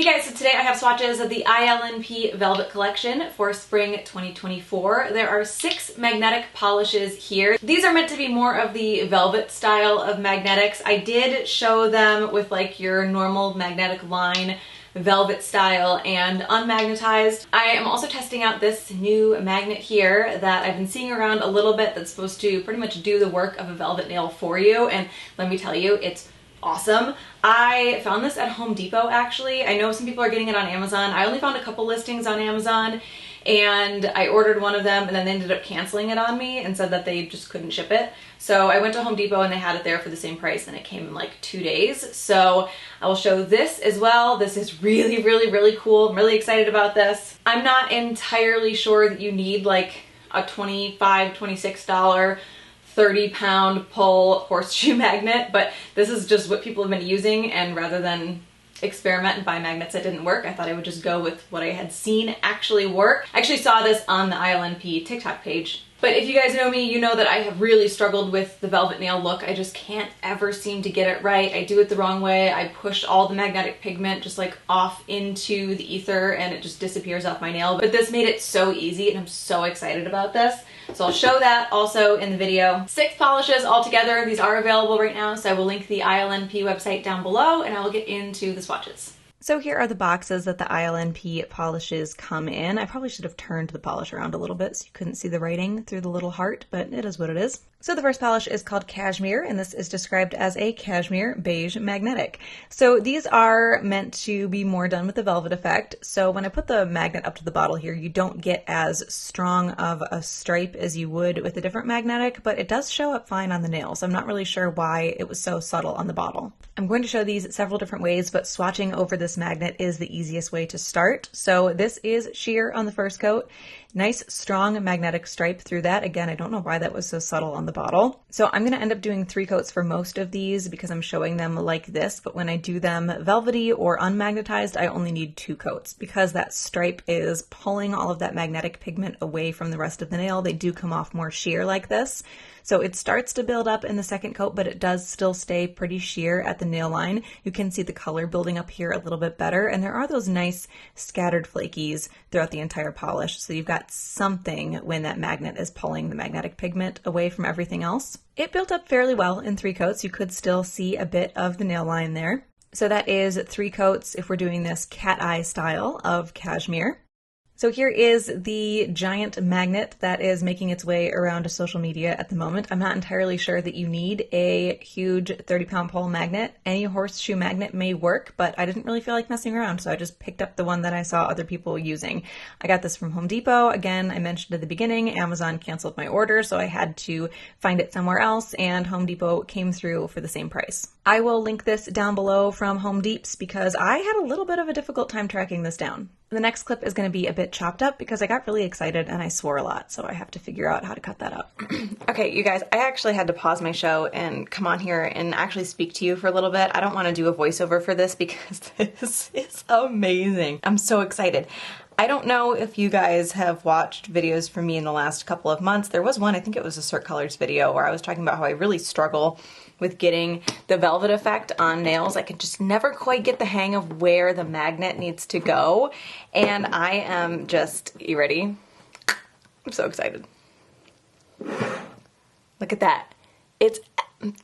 Hey guys, so today I have swatches of the ILNP Velvet Collection for spring 2024. There are 6 magnetic polishes here. These are meant to be more of the velvet style of magnetics. I did show them with like your normal magnetic line, velvet style, and unmagnetized. I am also testing out this new magnet here that I've been seeing around a little bit that's supposed to pretty much do the work of a velvet nail for you, and let me tell you, it's awesome. I found this at Home Depot actually. I know some people are getting it on Amazon. I only found a couple listings on Amazon and I ordered one of them and then they ended up canceling it on me and said that they just couldn't ship it. So I went to Home Depot and they had it there for the same price and it came in like 2 days. So I will show this as well. This is really cool. I'm really excited about this. I'm not entirely sure that you need like a $25, $26 30-pound pull horseshoe magnet, but this is just what people have been using, and rather than experiment and buy magnets that didn't work, I thought I would just go with what I had seen actually work. I actually saw this on the ILNP TikTok page. But if you guys know me, you know that I have really struggled with the velvet nail look. I just can't ever seem to get it right. I do it the wrong way. I push all the magnetic pigment just like off into the ether and it just disappears off my nail. But this made it so easy and I'm so excited about this. So I'll show that also in the video. 6 polishes altogether. These are available right now, so I will link the ILNP website down below and I will get into the swatches. So here are the boxes that the ILNP polishes come in. I probably should have turned the polish around a little bit so you couldn't see the writing through the little heart, but it is what it is. So the first polish is called Cashmere, and this is described as a cashmere beige magnetic. So these are meant to be more done with the velvet effect. So when I put the magnet up to the bottle here, you don't get as strong of a stripe as you would with a different magnetic, but it does show up fine on the nails. I'm not really sure why it was so subtle on the bottle. I'm going to show these several different ways, but swatching over this magnet is the easiest way to start. So this is sheer on the first coat. Nice strong magnetic stripe through that. Again, I don't know why that was so subtle on the bottle. So I'm going to end up doing 3 coats for most of these because I'm showing them like this, but when I do them velvety or unmagnetized, I only need 2 coats because that stripe is pulling all of that magnetic pigment away from the rest of the nail. They do come off more sheer like this. So it starts to build up in the second coat, but it does still stay pretty sheer at the nail line. You can see the color building up here a little bit better, and there are those nice scattered flakies throughout the entire polish. So you've got something when that magnet is pulling the magnetic pigment away from everything else. It built up fairly well in 3 coats. You could still see a bit of the nail line there. So that is 3 coats if we're doing this cat eye style of cashmere. So here is the giant magnet that is making its way around to social media at the moment. I'm not entirely sure that you need a huge 30-pound pole magnet. Any horseshoe magnet may work, but I didn't really feel like messing around, so I just picked up the one that I saw other people using. I got this from Home Depot. Again, I mentioned at the beginning, Amazon canceled my order, so I had to find it somewhere else, and Home Depot came through for the same price. I will link this down below from Home Deeps because I had a little bit of a difficult time tracking this down. The next clip is going to be a bit chopped up because I got really excited and I swore a lot, so I have to figure out how to cut that out. Okay, you guys, I actually had to pause my show and come on here and actually speak to you for a little bit. I don't want to do a voiceover for this because this is amazing. I'm so excited. I don't know if you guys have watched videos from me in the last couple of months. There was one, I think it was a Cert Colors video, where I was talking about how I really struggle with getting the velvet effect on nails. I can just never quite get the hang of where the magnet needs to go. And I am just, you ready? I'm so excited. Look at that. It's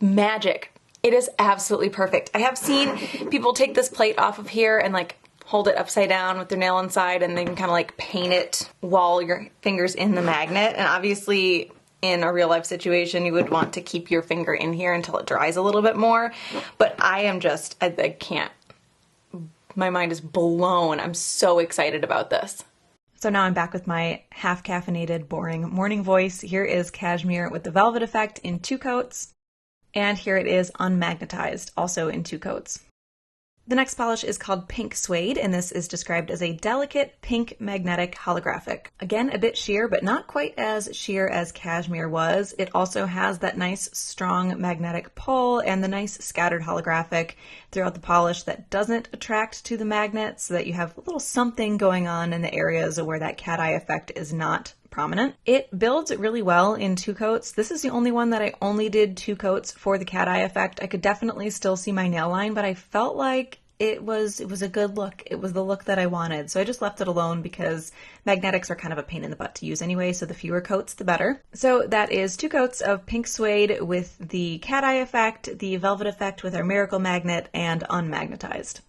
magic. It is absolutely perfect. I have seen people take this plate off of here and like hold it upside down with their nail inside and then kind of like paint it while your finger's in the magnet. And obviously in a real life situation, you would want to keep your finger in here until it dries a little bit more. But I am just, I can't, my mind is blown. I'm so excited about this. So now I'm back with my half caffeinated, boring morning voice. Here is Cashmere with the velvet effect in 2 coats. And here it is unmagnetized, also in 2 coats. The next polish is called Pink Suede, and this is described as a delicate pink magnetic holographic. Again, a bit sheer, but not quite as sheer as Cashmere was. It also has that nice strong magnetic pull and the nice scattered holographic throughout the polish that doesn't attract to the magnet, so that you have a little something going on in the areas where that cat eye effect is not prominent. It builds really well in 2 coats. This is the only one that I only did 2 coats for the cat eye effect. I could definitely still see my nail line, but I felt like it was a good look. It was the look that I wanted. So I just left it alone because magnetics are kind of a pain in the butt to use anyway, so the fewer coats, the better. So that is 2 coats of pink suede with the cat eye effect, the velvet effect with our miracle magnet, and unmagnetized.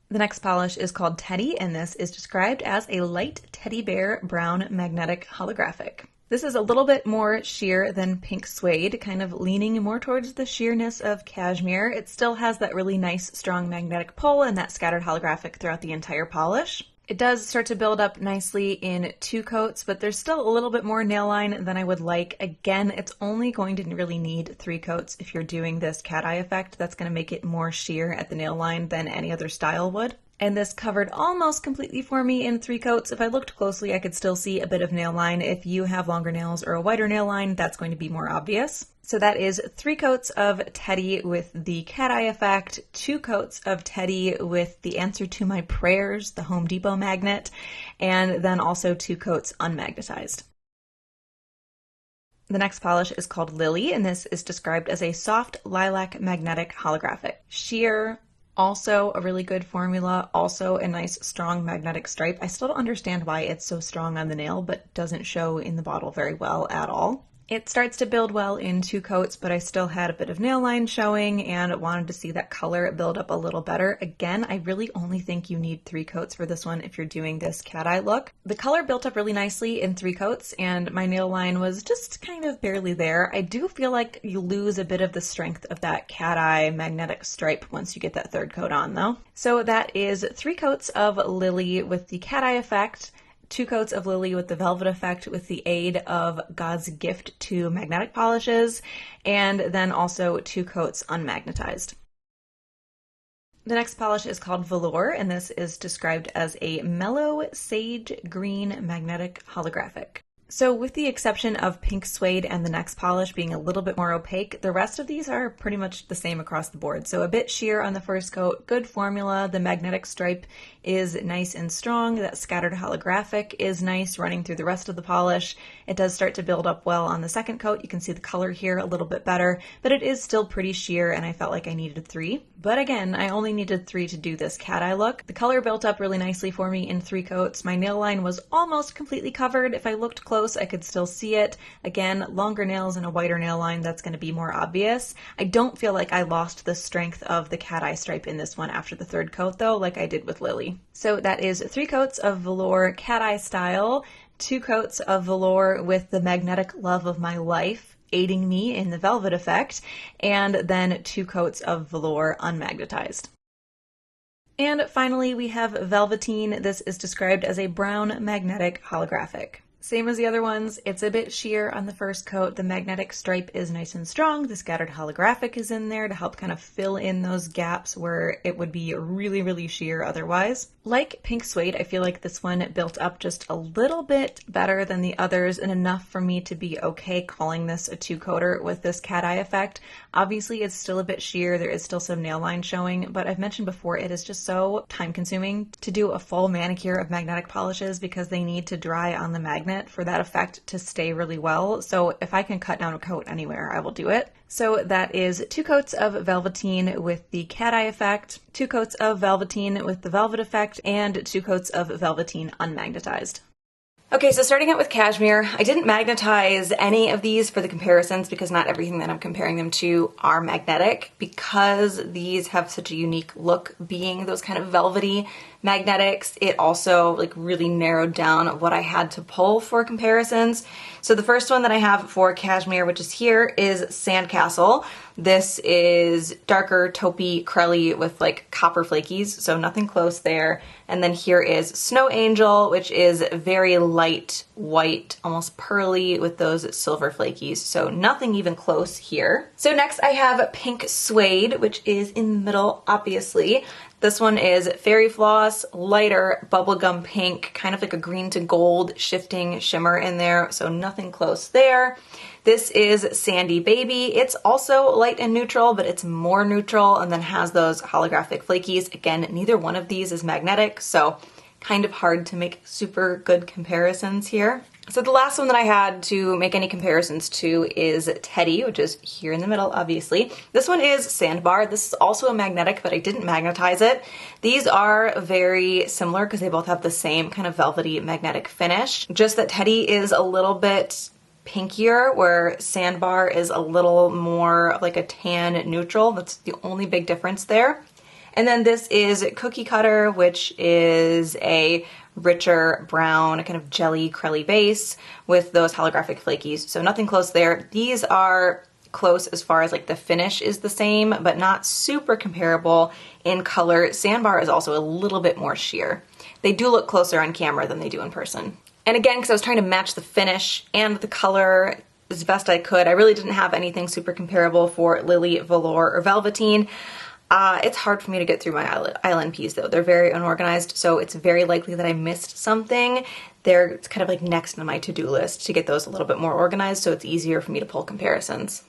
The next polish is called Teddy, and this is described as a light teddy bear brown magnetic holographic. This is a little bit more sheer than pink suede, kind of leaning more towards the sheerness of cashmere. It still has that really nice strong magnetic pull and that scattered holographic throughout the entire polish. It does start to build up nicely in 2 coats, but there's still a little bit more nail line than I would like. Again, it's only going to really need 3 coats if you're doing this cat eye effect. That's going to make it more sheer at the nail line than any other style would. And this covered almost completely for me in 3 coats. If I looked closely, I could still see a bit of nail line. If you have longer nails or a wider nail line, that's going to be more obvious. So that is 3 coats of Teddy with the cat eye effect, 2 coats of Teddy with the answer to my prayers, the Home Depot magnet, and then also 2 coats unmagnetized. The next polish is called Lily, and this is described as a soft lilac magnetic holographic. Sheer, also a really good formula, also a nice strong magnetic stripe. I still don't understand why it's so strong on the nail, but doesn't show in the bottle very well at all. It starts to build well in 2 coats, but I still had a bit of nail line showing and wanted to see that color build up a little better. Again, I really only think you need 3 coats for this one if you're doing this cat eye look. The color built up really nicely in 3 coats, and my nail line was just kind of barely there. I do feel like you lose a bit of the strength of that cat eye magnetic stripe once you get that 3rd coat on though. So that is 3 coats of Lily with the cat eye effect, 2 coats of Lily with the velvet effect with the aid of God's gift to magnetic polishes, and then also 2 coats unmagnetized. The next polish is called Velour, and this is described as a mellow sage green magnetic holographic. So with the exception of pink suede and the next polish being a little bit more opaque, the rest of these are pretty much the same across the board. So a bit sheer on the first coat, good formula, the magnetic stripe is nice and strong, that scattered holographic is nice running through the rest of the polish. It does start to build up well on the second coat. You can see the color here a little bit better, but it is still pretty sheer and I felt like I needed 3. But again, I only needed 3 to do this cat eye look. The color built up really nicely for me in 3 coats. My nail line was almost completely covered. If I looked close, I could still see it. Again, longer nails and a wider nail line, that's going to be more obvious. I don't feel like I lost the strength of the cat eye stripe in this one after the 3rd coat though, like I did with Lily. So that is 3 coats of Velour cat eye style, 2 coats of Velour with the magnetic love of my life aiding me in the velvet effect, and then 2 coats of Velour unmagnetized. And finally we have Velveteen. This is described as a brown magnetic holographic. Same as the other ones, it's a bit sheer on the first coat. The magnetic stripe is nice and strong. The scattered holographic is in there to help kind of fill in those gaps where it would be really, really sheer otherwise. Like pink suede, I feel like this one built up just a little bit better than the others and enough for me to be okay calling this a 2-coater with this cat eye effect. Obviously, it's still a bit sheer. There is still some nail line showing, but I've mentioned before, it is just so time consuming to do a full manicure of magnetic polishes because they need to dry on the magnet for that effect to stay really well. So if I can cut down a coat anywhere, I will do it. So that is 2 coats of Velveteen with the cat eye effect, 2 coats of Velveteen with the velvet effect, and 2 coats of Velveteen unmagnetized. Okay, so starting out with Cashmere, I didn't magnetize any of these for the comparisons because not everything that I'm comparing them to are magnetic, because these have such a unique look being those kind of velvety magnetics. It also like really narrowed down what I had to pull for comparisons. So the first one that I have for Cashmere, which is here, is Sandcastle. This is darker, taupey, crelly with like copper flakies, so nothing close there. And then here is Snow Angel, which is very light white, almost pearly with those silver flakies, so nothing even close here. So next I have Pink Suede, which is in the middle, obviously. This one is Fairy Floss, lighter bubblegum pink, kind of like a green to gold shifting shimmer in there, so nothing close there. This is Sandy Baby. It's also light and neutral, but it's more neutral and then has those holographic flakies. Again, neither one of these is magnetic, so kind of hard to make super good comparisons here. So the last one that I had to make any comparisons to is Teddy, which is here in the middle, obviously. This one is Sandbar. This is also a magnetic, but I didn't magnetize it. These are very similar because they both have the same kind of velvety magnetic finish. Just that Teddy is a little bit pinkier, where Sandbar is a little more of like a tan neutral. That's the only big difference there. And then this is Cookie Cutter, which is a richer brown, kind of jelly, crelly base with those holographic flakies. So nothing close there. These are close as far as like the finish is the same, but not super comparable in color. Sandbar is also a little bit more sheer. They do look closer on camera than they do in person. And again, because I was trying to match the finish and the color as best I could, I really didn't have anything super comparable for Lily, Velour, or Velveteen. It's hard for me to get through my ILNPs though. They're very unorganized, so it's very likely that I missed something. It's kind of like next on my to-do list to get those a little bit more organized, so it's easier for me to pull comparisons.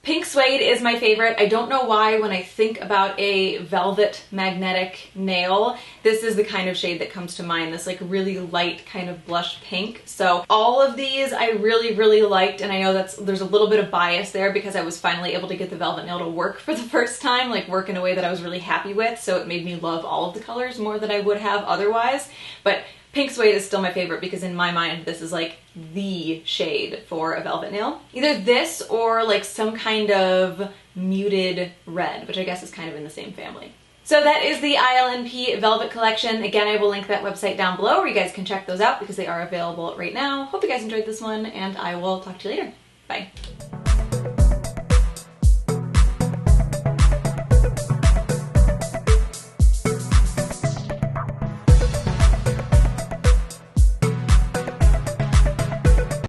Pink Suede is my favorite. I don't know why when I think about a velvet magnetic nail, this is the kind of shade that comes to mind, this like really light kind of blush pink. So all of these I really liked, and I know there's a little bit of bias there because I was finally able to get the velvet nail to work for the first time, like work in a way that I was really happy with, so it made me love all of the colors more than I would have otherwise. But Pink Suede is still my favorite because in my mind this is like the shade for a velvet nail. Either this or like some kind of muted red, which I guess is kind of in the same family. So that is the ILNP Velvet Collection. Again, I will link that website down below where you guys can check those out because they are available right now. Hope you guys enjoyed this one, and I will talk to you later. Bye.